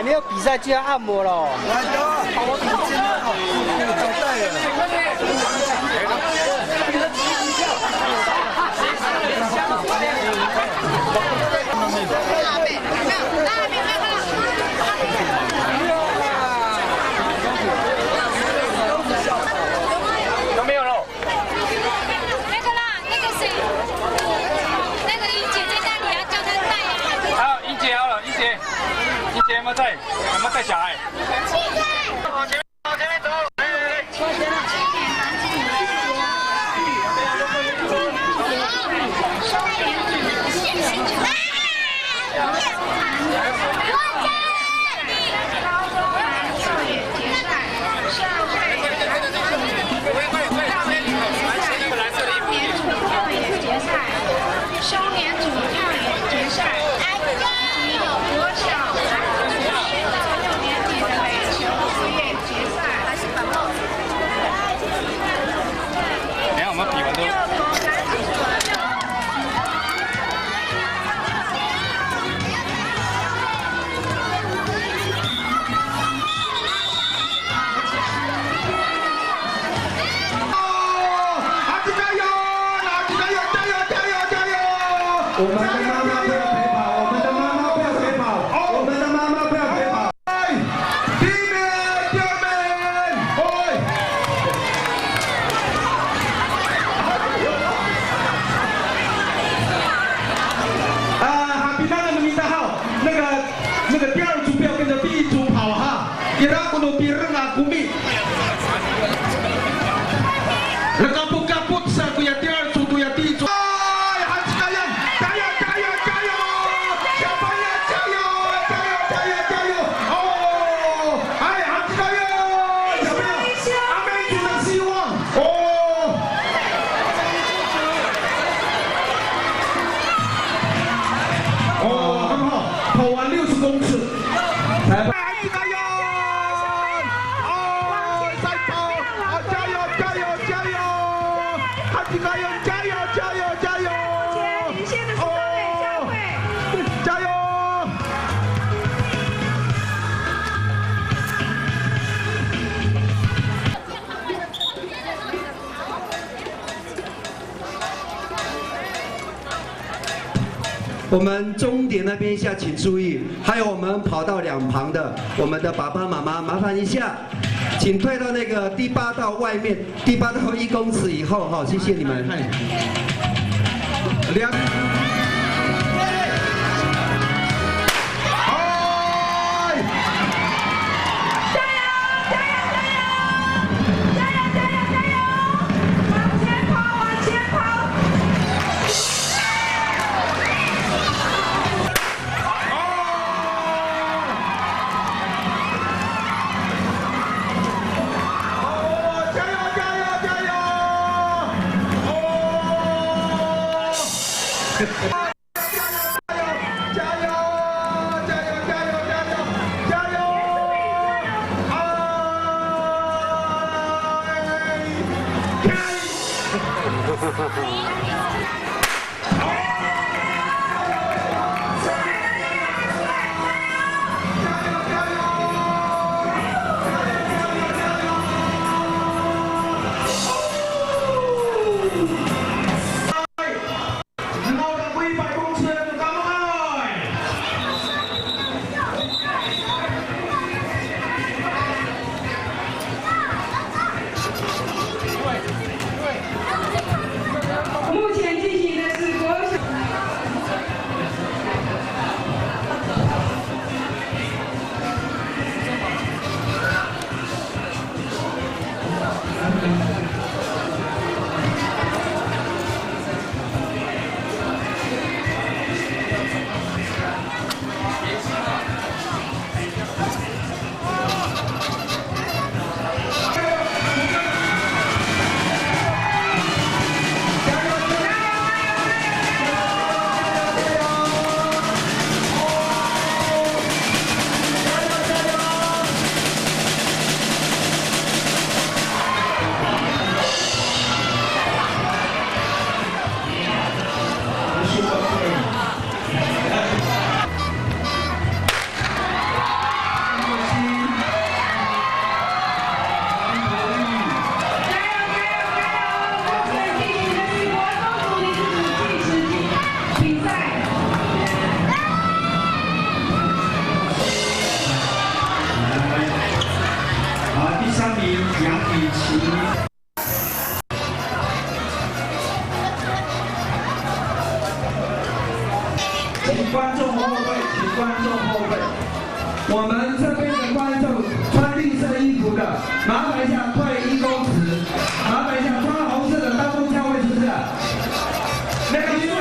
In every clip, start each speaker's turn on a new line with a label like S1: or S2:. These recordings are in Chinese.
S1: 还没有比赛就要按摩了。
S2: 来的，我比今天好，没有交代
S3: 都没有了。
S4: 那个啦，那个谁，那个英姐在那里啊，叫她带啊。
S3: 好，英姐好了，英姐有没有带？有没有带小孩？往前面走，往前面走。
S5: 少年组跳远决赛，及国小6年级的垒球职业决赛。
S3: 等下我们比完都。
S6: 我们的妈妈不要陪跑，我们的妈妈不要陪跑，我们的妈妈不要陪跑。第一名，第二名，哈比那个名字好，那个第二组不要跟着第一组跑哈，给他不能比人啊，古米。Kaput sa kuya 第二组kuya 第一组。我们终点那边一下，请注意，还有我们跑道两旁的我们的爸爸妈妈，麻烦一下，请退到那个第8道外面，第8道1公尺以后哈，谢谢你们。请观众后退，请观众后退。我们这边的观众穿绿色衣服的，麻烦一下退1公尺。麻烦一下穿红色的当中价位是不是？那个运动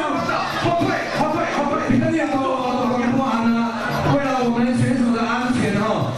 S6: 后退，后退，后退，你的脸都不安呢。为了我们选手的安全哦。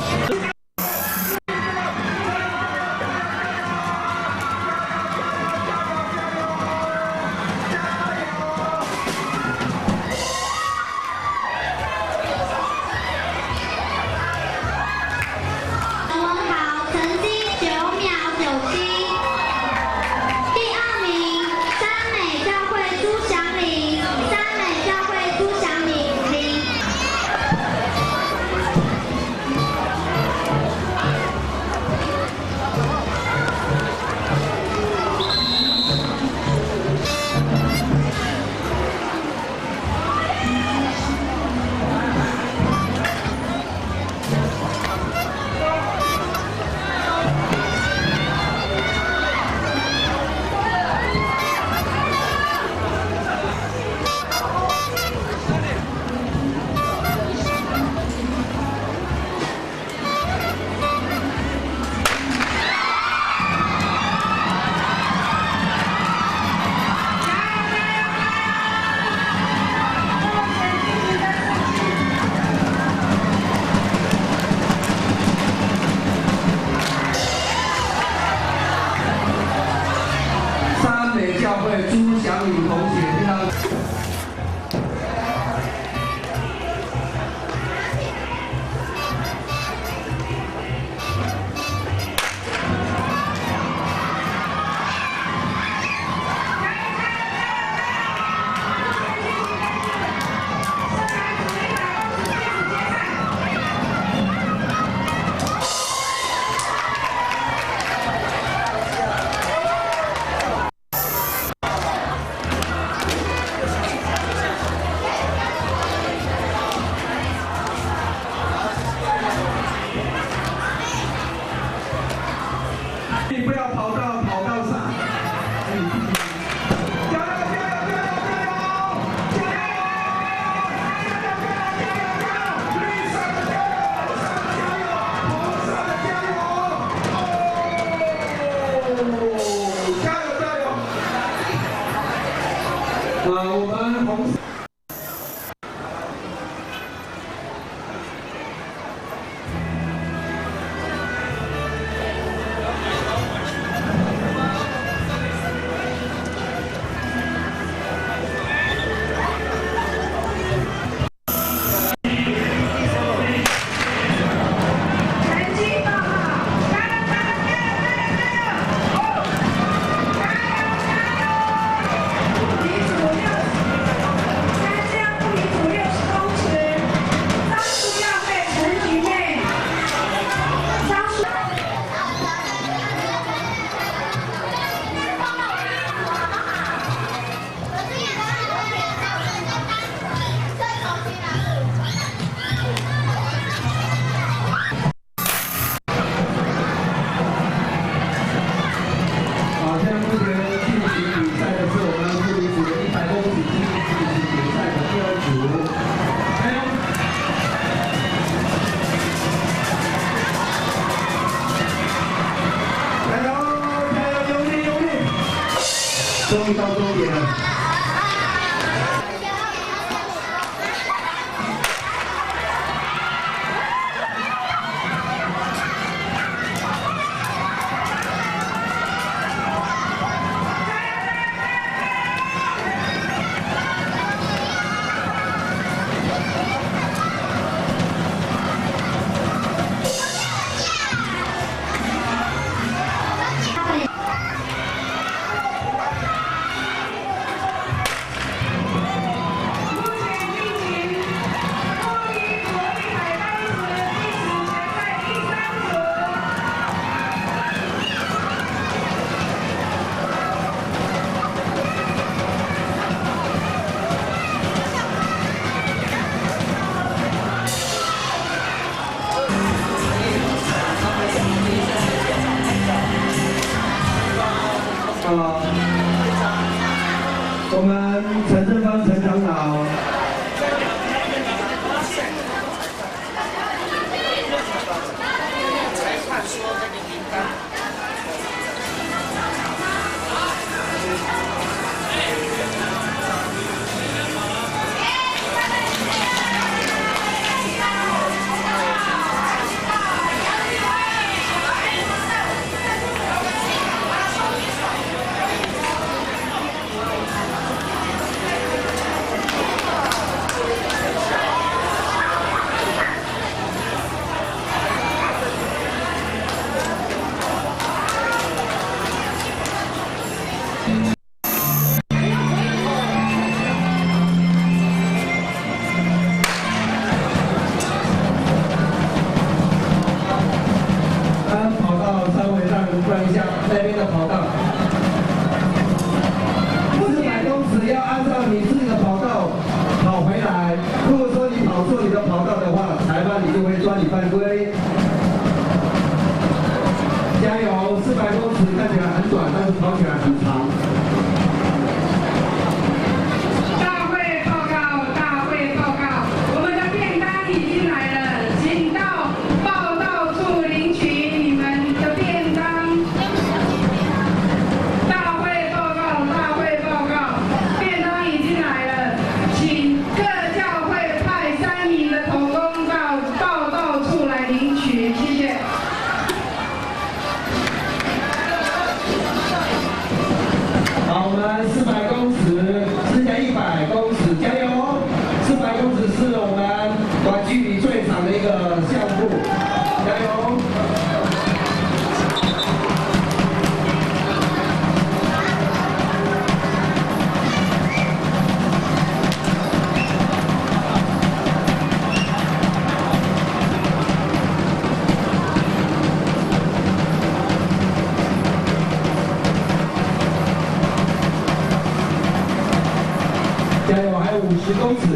S6: 教会朱祥宇同学，非常。你不要跑到上。加油！加油！加油！加油！加油！绿色的加油！加油！红色的加油！加油！加油！我们红色。 终于到终点了。公尺。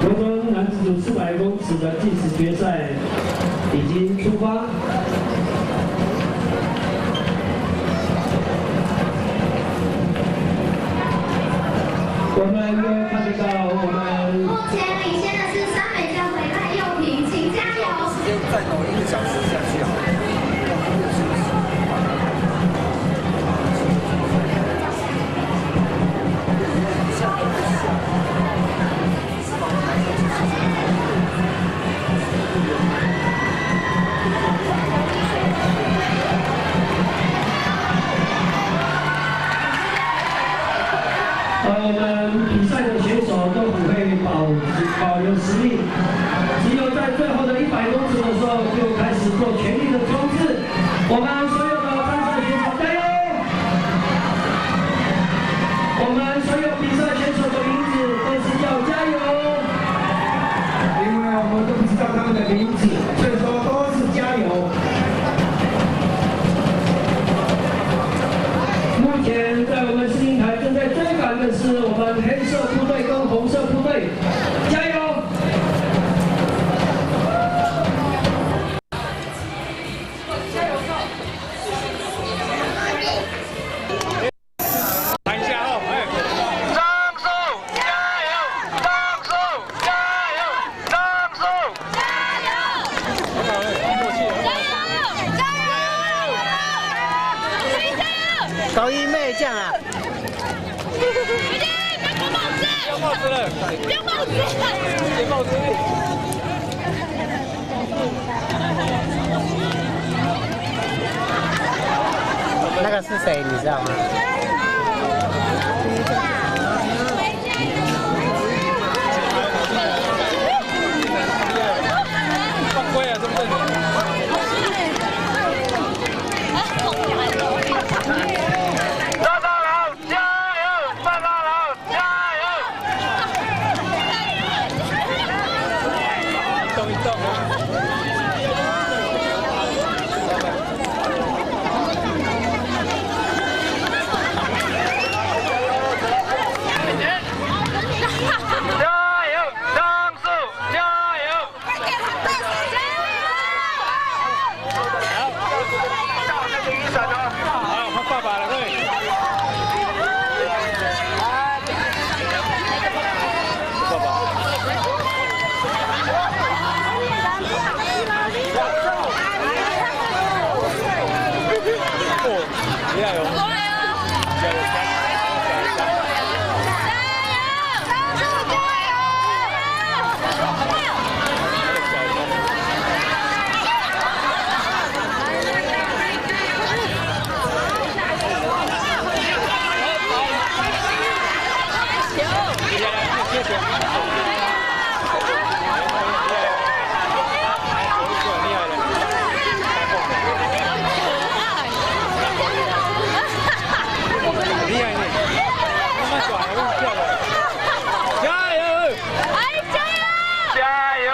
S6: 国中男子组400公尺的计时决赛已经出发。我们又看得到我们
S5: 目前领先的是3美教会赖佑平，请加油！
S2: 时间再弄1个小时下去好了。
S6: 我们比赛的选手都很会保留实力，只有在最后的100公尺的时候，就开始做全力的冲刺。我们所有的参赛选手加油！我们所有比赛选手的名字都是叫加油，因为我们都不知道他们的名字，所以说都是加油。目前在我们视听台正在追赶的是我们黑色部队跟红色部队，加油！
S3: 看一下哦，哎，张树加油，张树加油，张树加油，加油，加油！
S1: 高一妹这样啊。
S3: 不要帽子了，
S4: 不要帽子！
S3: 别帽子。
S1: 那个是谁，你知道吗？
S3: 放龟啊，对不对？大大佬加油！大大佬加油！动一动啊！加油，张树！加油！到那个雨伞哦！好，他爸爸了，对。爸爸。哦，加油！加油！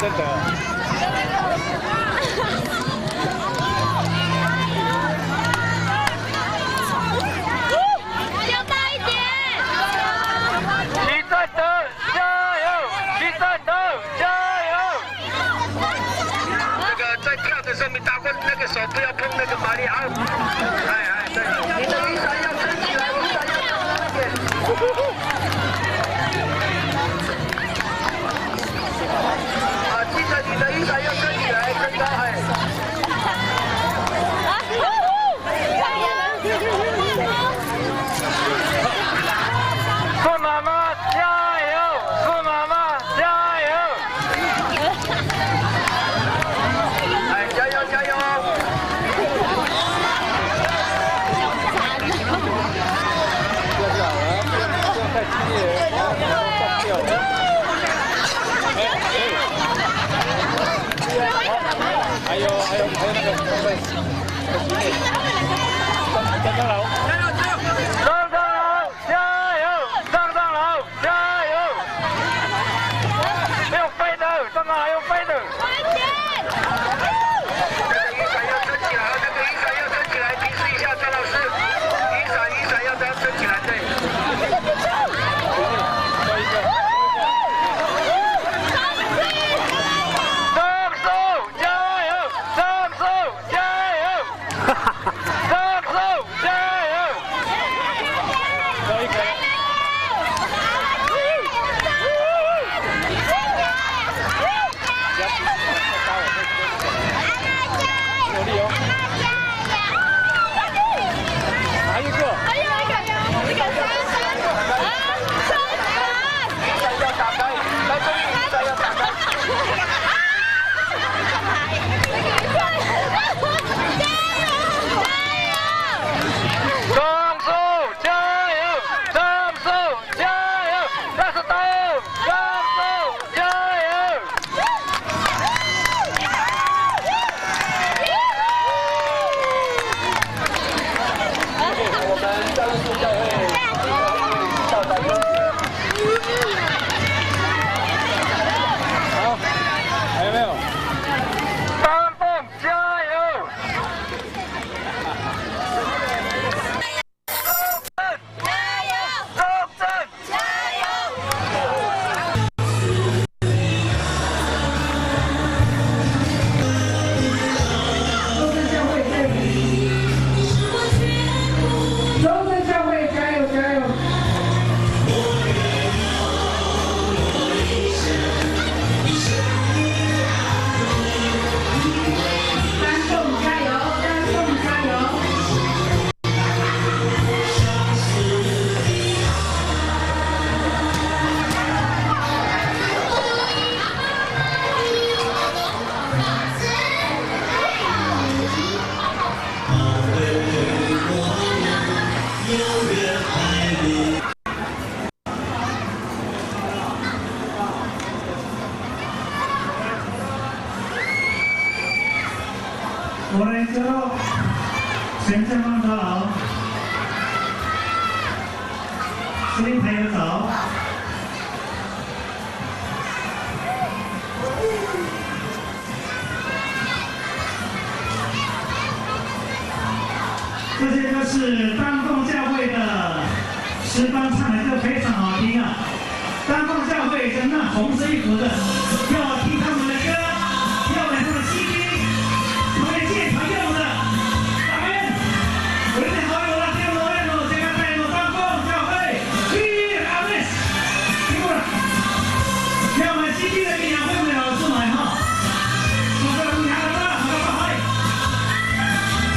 S3: 真的。
S4: 要大一点！
S3: 齐战斗，加油！齐战斗，加油！那个在跳的时候，你打过那个手不要碰那个马里奥。哎，对，你的雨伞要撑起来，雨伞要撑一点。记得你的雨伞要撑起来，撑高哎。孙妈妈加油！孙妈妈加油！哎，加油加油！
S7: 我来之后，全正方头，司令排有走。这些都是当众教会的诗班唱的就非常好听啊！当众教会真的红色衣服的，要我听他们的歌，要买他们的 CD。 现场用的，咱们我的好友了，天罗爱罗，这个带路当众教会，阿妹，听过了，要买 CD 的给两位朋友。